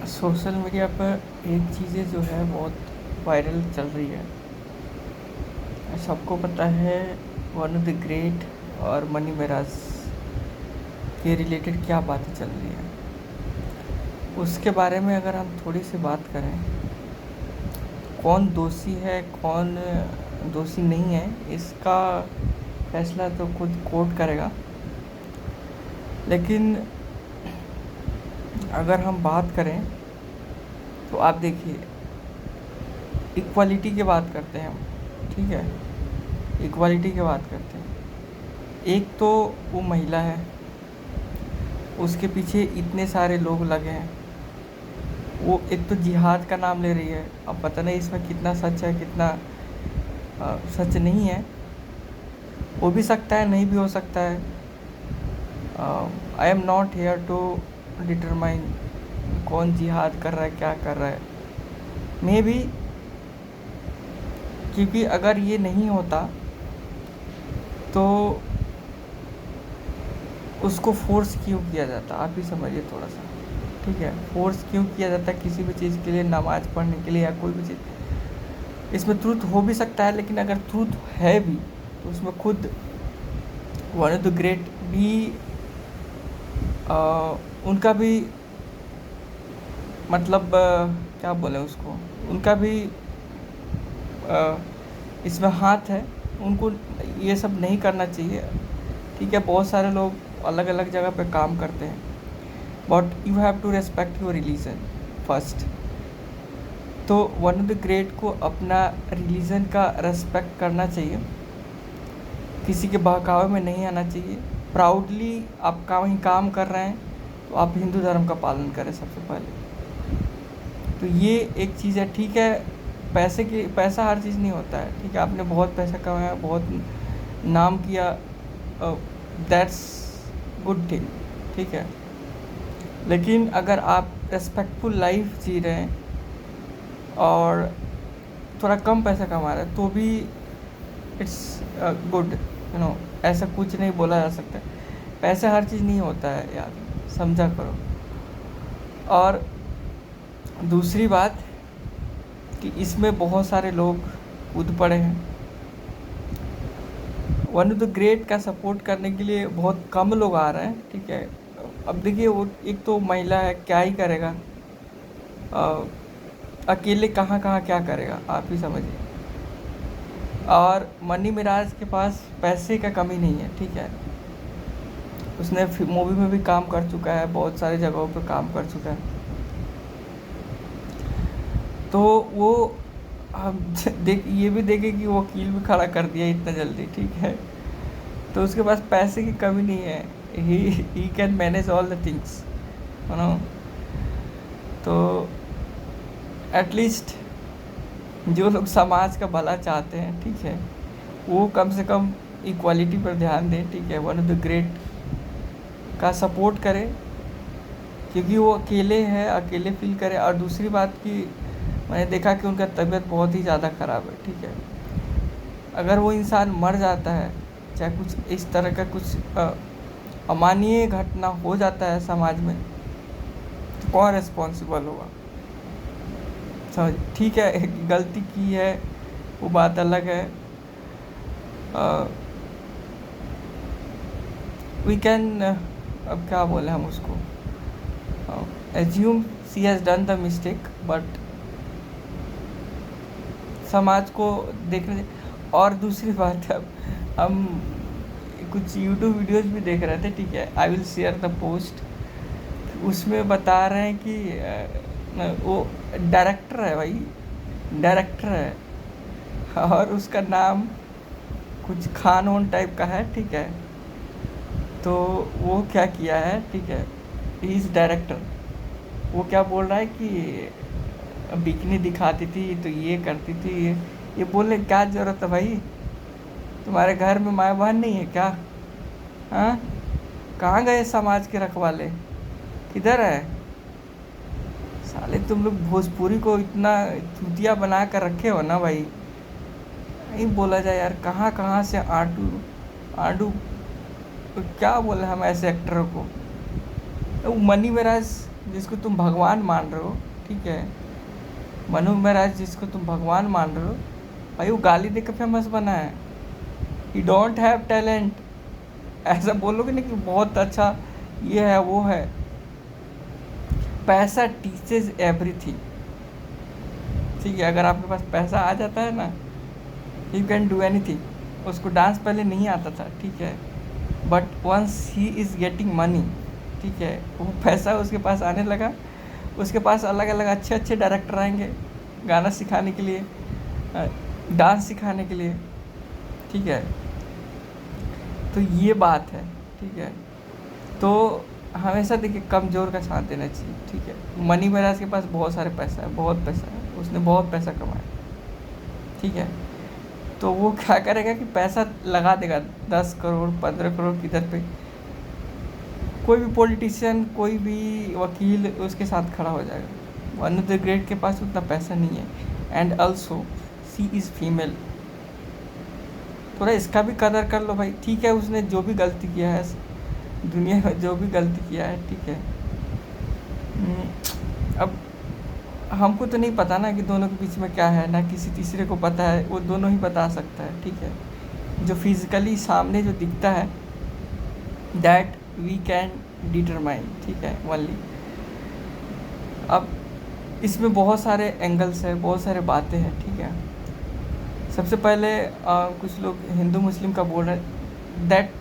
Social media पर एक चीज़ें जो है बहुत वायरल चल रही है। सबको पता है वन ऑफ द ग्रेट और मनी मेराज के रिलेटेड क्या बातें चल रही हैं। उसके बारे में अगर हम थोड़ी सी बात करें, कौन दोषी है कौन दोषी नहीं है, इसका फैसला तो खुद कोर्ट करेगा। लेकिन अगर हम बात करें तो आप देखिए, इक्वालिटी की बात करते हैं हम, ठीक है, इक्वालिटी की बात करते हैं। एक तो वो महिला है, उसके पीछे इतने सारे लोग लगे हैं। वो एक तो जिहाद का नाम ले रही है। अब पता नहीं इसमें कितना सच है कितना सच नहीं है। हो भी सकता है, नहीं भी हो सकता है। I am not here to determine कौन जिहाद कर रहा है क्या कर रहा है। मे बी, क्योंकि अगर ये नहीं होता तो उसको फोर्स क्यों किया जाता, आप ही समझिए थोड़ा सा, ठीक है। फोर्स क्यों किया जाता है किसी भी चीज़ के लिए, नमाज़ पढ़ने के लिए या कोई भी चीज़। इसमें ट्रूथ हो भी सकता है, लेकिन अगर ट्रूथ है भी तो उसमें खुद वन ऑफ द ग्रेट भी उनका भी मतलब क्या बोलें उसको, उनका भी इसमें हाथ है। उनको ये सब नहीं करना चाहिए, ठीक है। बहुत सारे लोग अलग अलग जगह पे काम करते हैं, but you have to respect your religion first. तो वन ऑफ द ग्रेट को अपना रिलीजन का रेस्पेक्ट करना चाहिए, किसी के बहकावे में नहीं आना चाहिए। प्राउडली आप कहीं काम कर रहे हैं तो आप हिंदू धर्म का पालन करें सबसे पहले। तो ये एक चीज़ है, ठीक है। पैसा हर चीज़ नहीं होता है, ठीक है। आपने बहुत पैसा कमाया, बहुत नाम किया, दैट्स गुड थिंग, ठीक है। लेकिन अगर आप रेस्पेक्टफुल लाइफ जी रहे हैं और थोड़ा कम पैसा कमा रहे हैं तो भी इट्स गुड, यू नो। ऐसा कुछ नहीं बोला जा सकता। पैसा हर चीज़ नहीं होता है यार, समझा करो। और दूसरी बात कि इसमें बहुत सारे लोग कूद पड़े हैं। वन ऑफ द ग्रेट का सपोर्ट करने के लिए बहुत कम लोग आ रहे हैं, ठीक है। अब देखिए, वो एक तो महिला है, क्या ही करेगा, अकेले कहाँ कहाँ क्या करेगा, आप ही समझिए। और मनी मिराज के पास पैसे का कमी नहीं है, ठीक है। उसने मूवी में भी काम कर चुका है, बहुत सारी जगहों पे काम कर चुका है। तो वो हम देख ये भी देखे कि वो वकील भी खड़ा कर दिया इतना जल्दी, ठीक है। तो उसके पास पैसे की कमी नहीं है, he can manage all the things, you know. तो एटलीस्ट जो लोग समाज का भला चाहते हैं, ठीक है, वो कम से कम इक्वालिटी पर ध्यान दें, ठीक है। वन ऑफ द ग्रेट का सपोर्ट करें, क्योंकि वो अकेले हैं, अकेले फील करें। और दूसरी बात कि मैंने देखा कि उनका तबीयत बहुत ही ज़्यादा ख़राब है, ठीक है। अगर वो इंसान मर जाता है, चाहे कुछ इस तरह का कुछ अमानवीय घटना हो जाता है समाज में, तो कौन रिस्पॉन्सिबल होगा, समझ, ठीक है। गलती की है वो बात अलग है। वी कैन, अब क्या बोले हम उसको, assume she has done the mistake, but समाज को देखने। और दूसरी बात, अब हम कुछ यूट्यूब वीडियोस भी देख रहे थे, ठीक है। I will share the post. उसमें बता रहे हैं कि वो डायरेक्टर है भाई, डायरेक्टर है, और उसका नाम कुछ खान ओन टाइप का है, ठीक है। तो वो क्या किया है, ठीक है, ही इज़ डायरेक्टर। वो क्या बोल रहा है कि बिकनी दिखाती थी तो ये करती थी, ये बोलने की क्या ज़रूरत है भाई, तुम्हारे घर में माँ बहन नहीं है क्या? हाँ, कहाँ गए समाज के रखवाले, किधर है? साले तुम लोग भोजपुरी को इतना चूतिया बना कर रखे हो ना भाई, नहीं बोला जाए यार, कहाँ कहाँ से आडू आडू, तो क्या बोले हम ऐसे एक्टरों को। तो मनी मेराज जिसको तुम भगवान मान रहे हो, ठीक है, मनु महाराज जिसको तुम भगवान मान रहे हो, भाई वो गाली देकर फेमस बना है। ही डोंट हैव टैलेंट। ऐसा बोलोगे ना कि बहुत अच्छा ये है वो है। पैसा टीचेज एवरीथिंग, ठीक है। अगर आपके पास पैसा आ जाता है ना, यू कैन डू एनीथिंग। उसको डांस पहले नहीं आता था, ठीक है, but once he is getting money, ठीक है, वो पैसा उसके पास आने लगा, उसके पास अलग अलग अच्छे अच्छे डायरेक्टर आएंगे गाना सिखाने के लिए, डांस सिखाने के लिए, ठीक है। तो ये बात है, ठीक है। तो हमेशा देखिए कमज़ोर का साथ देना चाहिए, ठीक है। मनी महाराज के पास बहुत सारे पैसा है, बहुत पैसा है, उसने बहुत पैसा कमाया, ठीक है। तो वो क्या करेगा कि पैसा लगा देगा 10 करोड़ 15 करोड़ किधर पे, कोई भी पॉलिटिशियन कोई भी वकील उसके साथ खड़ा हो जाएगा। वन ऑफ द ग्रेट के पास उतना पैसा नहीं है, and also see is female. थोड़ा इसका भी कदर कर लो भाई, ठीक है। उसने जो भी गलती किया है दुनिया में, जो भी गलती किया है, ठीक है। अब हमको तो नहीं पता ना कि दोनों के बीच में क्या है, ना किसी तीसरे को पता है, वो दोनों ही बता सकता है, ठीक है। जो फिज़िकली सामने जो दिखता है दैट वी कैन डिटरमाइन, ठीक है, ओनली। अब इसमें बहुत सारे एंगल्स हैं, बहुत सारे बातें हैं, ठीक है। सबसे पहले कुछ लोग हिंदू मुस्लिम का बोल रहे हैं, दैट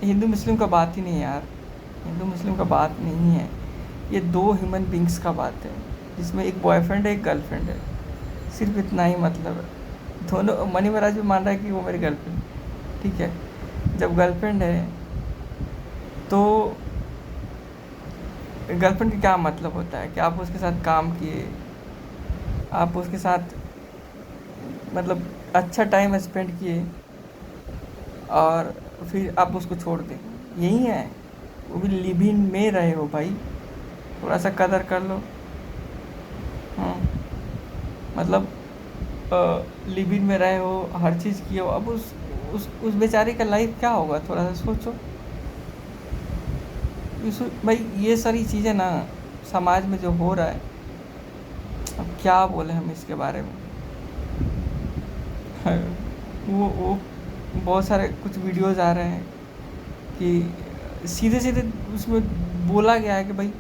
हिंदू मुस्लिम का बात ही नहीं है यार, हिंदू मुस्लिम का बात नहीं है। ये दो ह्यूमन बींग्स का बात है, जिसमें एक बॉयफ्रेंड है एक गर्लफ्रेंड है, सिर्फ इतना ही मतलब है। दोनों, मनी महाराज भी मान रहा है कि वो मेरी गर्लफ्रेंड, ठीक है। जब गर्लफ्रेंड है तो गर्लफ्रेंड का क्या मतलब होता है कि आप उसके साथ काम किए, आप उसके साथ मतलब अच्छा टाइम स्पेंड किए और फिर आप उसको छोड़ दें, यही है। वो भी लिव इन में रहे हो भाई, थोड़ा सा कदर कर लो। मतलब लिव इन में रहे हो, हर चीज़ किए हो, अब उस बेचारे का लाइफ क्या होगा, थोड़ा सा सोचो। भाई ये सारी चीज़ें ना समाज में जो हो रहा है, अब क्या बोले हम इसके बारे में। वो बहुत सारे कुछ वीडियोस आ रहे हैं कि सीधे सीधे उसमें बोला गया है कि भाई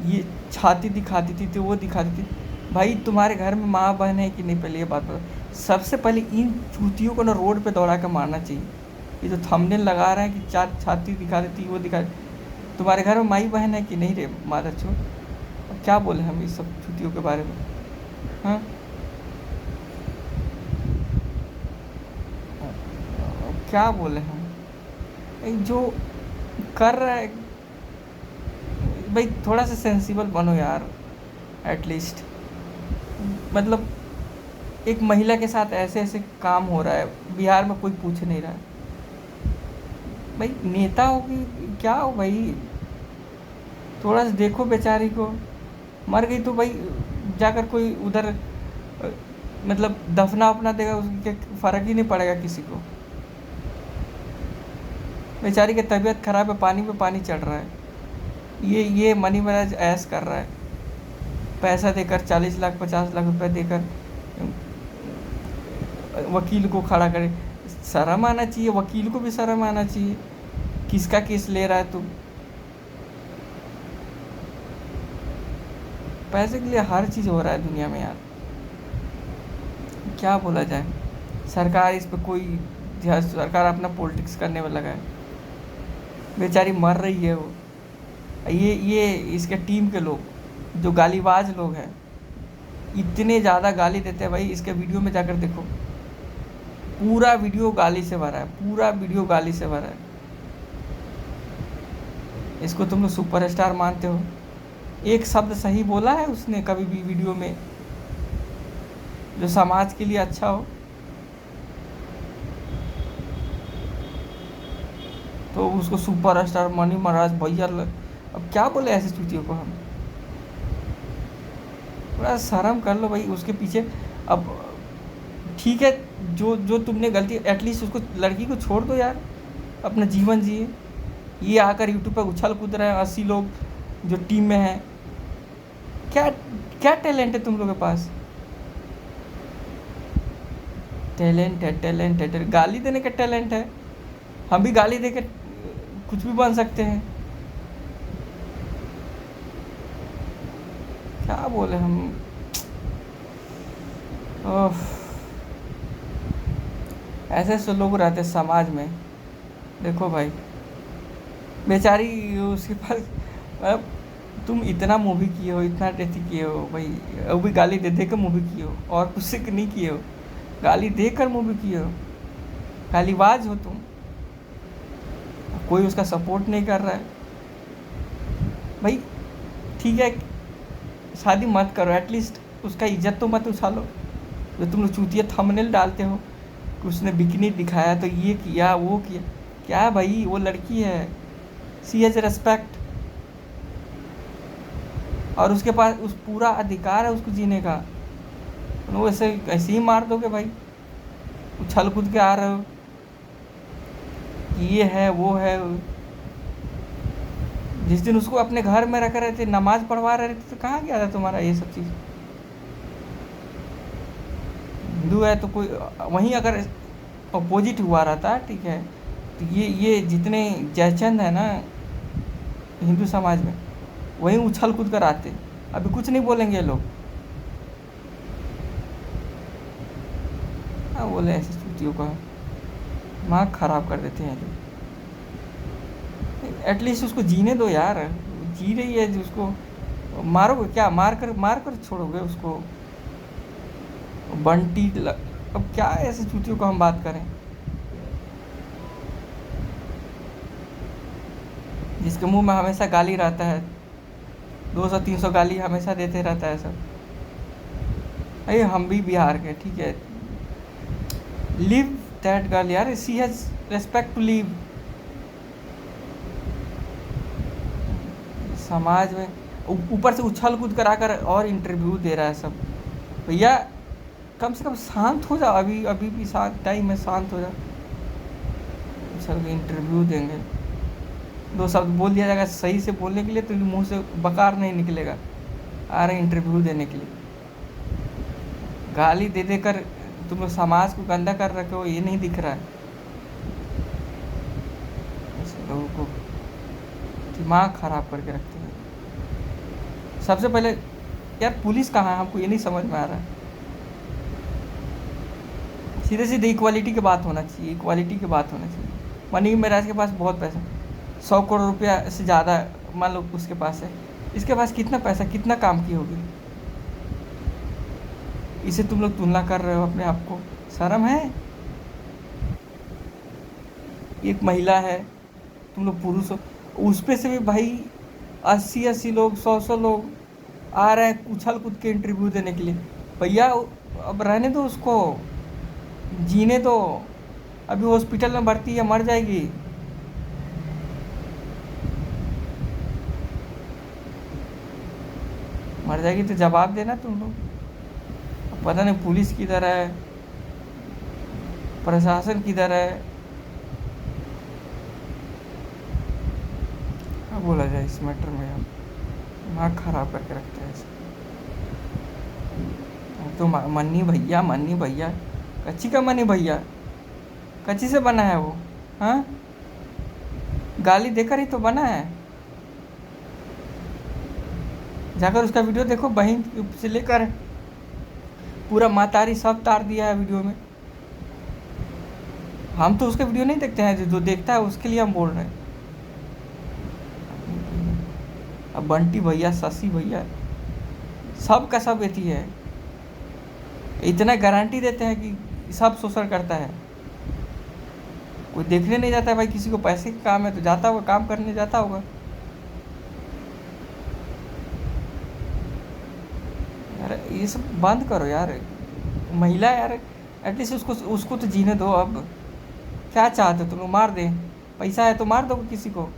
ये छाती दिखाती थी तो वो दिखाती थी। भाई तुम्हारे घर में माँ बहन है कि नहीं, पहले ये बात बताओ। सबसे पहले इन चूतियों को ना रोड पे दौड़ा कर मारना चाहिए। ये जो थंबनेल लगा रहे हैं कि छाती दिखा देती वो दिखा, तुम्हारे घर में माई बहन है कि नहीं रे माता चो। अब क्या बोले हम इस सब चूतियों के बारे में, हाँ। क्या बोले हम, जो कर रहा है भाई थोड़ा सा सेंसिबल बनो यार, एटलीस्ट। मतलब एक महिला के साथ ऐसे ऐसे काम हो रहा है, बिहार में कोई पूछ नहीं रहा है। भाई नेता हो कि क्या हो भाई, थोड़ा सा देखो बेचारी को, मर गई तो भाई जाकर कोई उधर मतलब दफना अपना देगा, उसके फ़र्क ही नहीं पड़ेगा किसी को। बेचारी की तबीयत ख़राब है, पानी पे पानी चढ़ रहा है, ये मनी महाराज ऐश कर रहा है, पैसा देकर 40 लाख 50 लाख रुपए देकर वकील को खड़ा करे। शर्म आना चाहिए, वकील को भी शर्म आना चाहिए। किसका केस ले रहा है तू? पैसे के लिए हर चीज़ हो रहा है दुनिया में यार, क्या बोला जाए। सरकार इस पर कोई, सरकार अपना पॉलिटिक्स करने में लगा है। बेचारी मर रही है वो, ये इसके टीम के लोग जो गालीबाज लोग हैं, इतने ज़्यादा गाली देते हैं भाई। इसके वीडियो में जाकर देखो, पूरा वीडियो गाली से भरा है, पूरा वीडियो गाली से भरा है। इसको तुम लोग सुपरस्टार मानते हो? एक शब्द सही बोला है उसने कभी भी वीडियो में जो समाज के लिए अच्छा हो? तो उसको सुपरस्टार मनी महाराज भैया, अब क्या बोले ऐसे चूतियों को हम? थोड़ा शर्म कर लो भाई उसके पीछे। अब ठीक है, जो तुमने गलती, एटलीस्ट उसको, लड़की को छोड़ दो यार, अपना जीवन जिए। ये आकर यूट्यूब पर उछल कूद रहे हैं 80 लोग, जो टीम में है। क्या क्या टैलेंट है तुम लोगों के पास? टैलेंट है, टैलेंट है, गाली देने का टैलेंट है। हम भी गाली दे के कुछ भी बन सकते हैं। क्या बोले हम। ओह, ऐसे ऐसे लोग रहते हैं समाज में। देखो भाई, बेचारी उसके पास, मतलब तुम इतना मूवी किए हो, इतना टेथी किए हो भाई, वो भी गाली दे दे कर मूवी किए हो, और कुछ से नहीं किए हो, गाली दे कर मूवी किए हो। गालीबाज हो तुम। कोई उसका सपोर्ट नहीं कर रहा है भाई। ठीक है, शादी मत करो, एटलीस्ट उसका इज्जत तो मत उछालो। जो तुम लोग चूतिया थंबनेल डालते हो कि उसने बिकनी दिखाया तो ये किया वो किया, क्या है भाई, वो लड़की है, सी हैज़ रेस्पेक्ट, और उसके पास उस पूरा अधिकार है उसको जीने का। वो ऐसे ऐसे ही मार दोगे भाई? उछल कूद के आ रहे हो कि ये है वो है। जिस दिन उसको अपने घर में रख रहे थे, नमाज पढ़वा रहे थे, तो कहाँ गया था तुम्हारा ये सब चीज़? हिंदू है तो कोई वहीं अगर अपोजिट हुआ रहता, ठीक है, तो ये जितने जयचंद है ना हिंदू समाज में, वहीं उछल कूद कर आते। अभी कुछ नहीं बोलेंगे ये लोग। हाँ, बोले ऐसे चूतियों का दिमाग खराब कर देते हैं लोग। एटलीस्ट उसको जीने दो यार, जी रही है जो, उसको मारोगे क्या? मार कर छोड़ोगे उसको? बंटी अब क्या ऐसे चूतियों का हम बात करें, जिसके मुंह में हमेशा गाली रहता है, 200-300 गाली हमेशा देते रहता है सब। अरे हम भी बिहार के, ठीक है, लिव दैट गर्ल यार, सी हैज रेस्पेक्ट टू लिव। समाज में ऊपर से उछल कूद कर आकर और इंटरव्यू दे रहा है सब। भैया कम से कम शांत हो जाओ, अभी अभी भी शांत टाइम है, शांत हो जाओ। सर इंटरव्यू देंगे, 2 शब्द बोल दिया जाएगा सही से बोलने के लिए, तो मुंह से बकार नहीं निकलेगा। आ रहे इंटरव्यू देने के लिए, गाली दे देकर तुम लोग समाज को गंदा कर रखे हो, ये नहीं दिख रहा है? ऐसे लोगों को दिमाग ख़राब करके रखते हैं। सबसे पहले यार पुलिस कहाँ है, हमको ये नहीं समझ में आ रहा है। सीधे सीधे इक्वालिटी की बात होना चाहिए, इक्वालिटी की बात होना चाहिए। मनी महाराज के पास बहुत पैसा, 100 करोड़ रुपया से ज़्यादा मान लो उसके पास है, इसके पास कितना पैसा, कितना काम की होगी? इसे तुम लोग तुलना कर रहे हो अपने आप को, शर्म है? एक महिला है, तुम लोग पुरुष हो, उस पे से भी भाई 80-80 लोग, 100-100 लोग आ रहे हैं उछल कूद के इंटरव्यू देने के लिए। भैया अब रहने दो उसको, जीने दो। अभी हॉस्पिटल में भर्ती है, मर जाएगी। मर जाएगी तो जवाब देना तुम लोग। पता नहीं पुलिस किधर है, प्रशासन किधर है, क्या बोला जाए इस मैटर में? हम दिमाग खराब करके रखते हैं इसे। तो मन्नी भैया, कच्ची का मन्नी भैया, कच्ची से बना है वो? हाँ, गाली देकर ही तो बना है। जाकर उसका वीडियो देखो, बहन से लेकर पूरा मातारी सब तार दिया है वीडियो में। हम तो उसका वीडियो नहीं देखते हैं, जो देखता है उसके लिए हम बोल रहे हैं। अब बंटी भैया, शशि भैया, सब का सब एथी है, इतना गारंटी देते हैं कि सब शोषण करता है। कोई देखने नहीं जाता है भाई, किसी को पैसे का काम है तो जाता होगा, काम करने जाता होगा। यार ये सब बंद करो यार, महिला यार, एटलीस्ट उसको तो जीने दो। अब क्या चाहते हो तुम लोग? मार दें? पैसा है तो मार दो किसी को।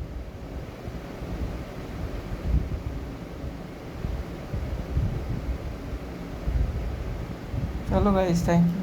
चलो गाइस, थैंक यू।